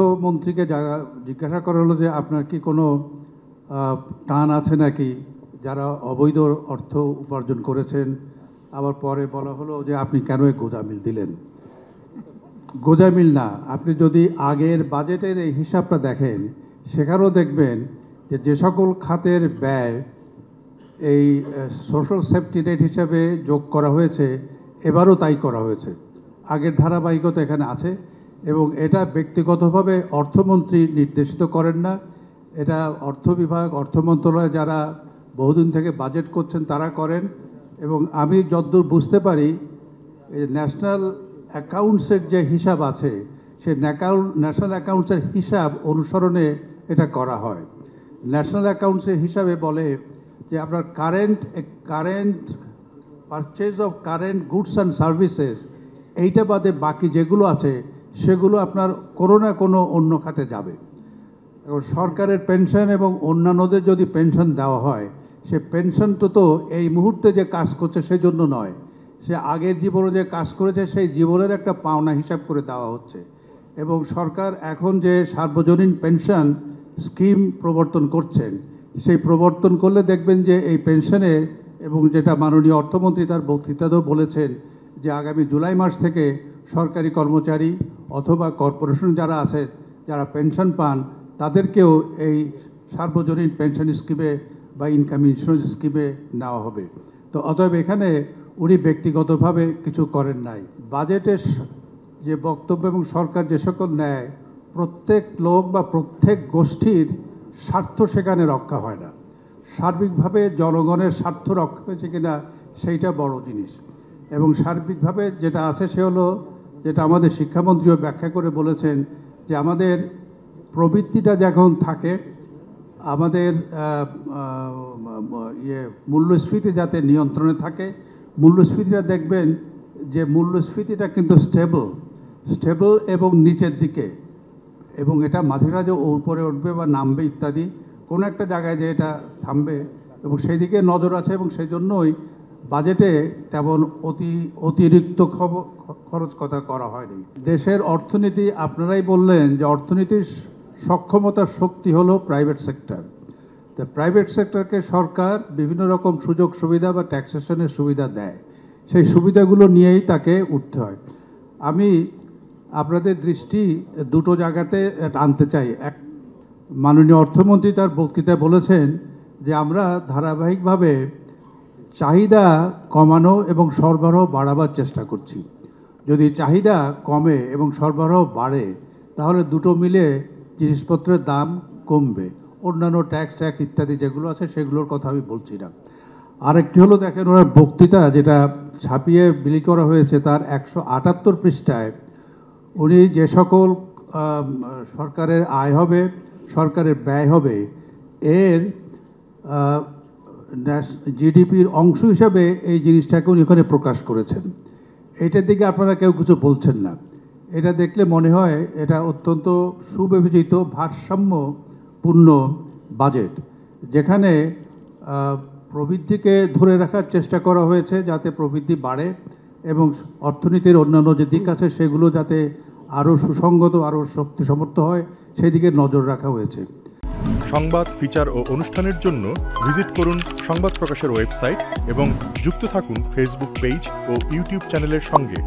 অর্থমন্ত্রীকে জিজ্ঞাসা করা হলো যে আপনার কি কোনো টান আছে নাকি যারা অবৈধ অর্থ উপার্জন করেছেন। আবার পরে বলা হলো যে আপনি কেন গোজামিল দিলেন। গোজামিল না, আপনি যদি আগের বাজেটের এই হিসাবটা দেখেন সেখানেও দেখবেন যে যে সকল খাতের ব্যয় এই সোশ্যাল সেফটি নেট হিসাবে যোগ করা হয়েছে এবারও তাই করা হয়েছে। আগের ধারাবাহিকতা এখানে আছে এবং এটা ব্যক্তিগতভাবে অর্থমন্ত্রী নির্দেশিত করেন না, এটা অর্থ বিভাগ অর্থ মন্ত্রণালয় যারা বহুদিন থেকে বাজেট করছেন তারা করেন। এবং আমি যতদূর বুঝতে পারি ন্যাশনাল অ্যাকাউন্টসের যে হিসাব আছে সে ন্যাশনাল অ্যাকাউন্টসের হিসাব অনুসরণে এটা করা হয়। ন্যাশনাল অ্যাকাউন্টসের হিসাবে বলে যে আপনার current purchase of current goods and services এইটা বাদে বাকি যেগুলো আছে সেগুলো আপনার কোনো না কোনো অন্য খাতে যাবে। এখন সরকারের পেনশন এবং অন্যান্যদের যদি পেনশন দেওয়া হয় সে পেনশনটা তো এই মুহূর্তে যে কাজ করছে সেই জন্য নয়, সে আগের জীবনে যে কাজ করেছে সেই জীবনের একটা পাওনা হিসাব করে দেওয়া হচ্ছে। এবং সরকার এখন যে সার্বজনীন পেনশন স্কিম প্রবর্তন করছেন সেই প্রবর্তন করলে দেখবেন যে এই পেনশনে এবং যেটা মাননীয় অর্থমন্ত্রী তার বক্তৃতাতেও বলেছেন যে আগামী জুলাই মাস থেকে সরকারি কর্মচারী অথবা কর্পোরেশন যারা আছে যারা পেনশন পান তাদেরকেও এই সার্বজনীন পেনশন স্কিমে বা ইনকাম ইন্স্যুরেন্স স্কিমে নেওয়া হবে। তো অতএব এখানে উনি ব্যক্তিগতভাবে কিছু করেন নাই। বাজেটের যে বক্তব্য এবং সরকার যে সকল নেয় প্রত্যেক লোক বা প্রত্যেক গোষ্ঠীর স্বার্থ সেখানে রক্ষা হয় না, সার্বিকভাবে জনগণের স্বার্থ রক্ষা হয়েছে কিনা সেইটা বড় জিনিস। এবং সার্বিকভাবে যেটা আছে সে হলো যেটা আমাদের শিক্ষামন্ত্রীও ব্যাখ্যা করে বলেছেন যে আমাদের প্রবৃত্তিটা যখন থাকে আমাদের মূল্যস্ফীতি যাতে নিয়ন্ত্রণে থাকে। মূল্যস্ফীতিটা দেখবেন যে মূল্যস্ফীতিটা কিন্তু স্টেবল এবং নিচের দিকে, এবং এটা মাঝে মাঝে উপরে উঠবে বা নামবে ইত্যাদি, কোনো একটা জায়গায় যে এটা থামবে এবং সেই দিকে নজর আছে। এবং সেই জন্যই বাজেটে তেমন অতিরিক্ত খরচ কথা করা হয়নি। দেশের অর্থনীতি আপনারাই বললেন যে অর্থনীতির সক্ষমতার শক্তি হলো প্রাইভেট সেক্টর। তো প্রাইভেট সেক্টরকে সরকার বিভিন্ন রকম সুযোগ সুবিধা বা ট্যাক্সেশনের সুবিধা দেয়, সেই সুবিধাগুলো নিয়েই তাকে উঠতে হয়। আমি আপনাদের দৃষ্টি দুটো জায়গাতে আনতে চাই। এক, মাননীয় অর্থমন্ত্রী তার বক্তৃতায় বলেছেন যে আমরা ধারাবাহিকভাবে চাহিদা কমানো এবং সরবরাহ বাড়াবার চেষ্টা করছি। যদি চাহিদা কমে এবং সরবরাহ বাড়ে তাহলে দুটো মিলে জিনিসপত্রের দাম কমবে, অন্যান্য ট্যাক্স ইত্যাদি যেগুলো আছে সেগুলোর কথা আমি বলছি না। আরেকটি হলো দেখেন ওনার বক্তৃতা যেটা ছাপিয়ে বিলি করা হয়েছে তার 178 পৃষ্ঠায় উনি যে সকল সরকারের আয় হবে সরকারের ব্যয় হবে এর জিডিপির অংশ হিসাবে এই জিনিসটাকে উনি ওখানে প্রকাশ করেছেন। এইটার দিকে আপনারা কেউ কিছু বলছেন না। এটা দেখলে মনে হয় এটা অত্যন্ত সুবিবেচিত ভারসাম্যপূর্ণ বাজেট, যেখানে প্রবৃদ্ধিকে ধরে রাখার চেষ্টা করা হয়েছে যাতে প্রবৃদ্ধি বাড়ে এবং অর্থনীতির অন্যান্য যে দিক আছে সেগুলো যাতে আরও সুসংগত আরও শক্তিসমর্থ হয় সেই দিকে নজর রাখা হয়েছে। সংবাদ, ফিচার ও অনুষ্ঠানের জন্য ভিজিট করুন সংবাদ প্রকাশের ওয়েবসাইট এবং যুক্ত থাকুন ফেসবুক পেজ ও ইউটিউব চ্যানেলের সঙ্গে।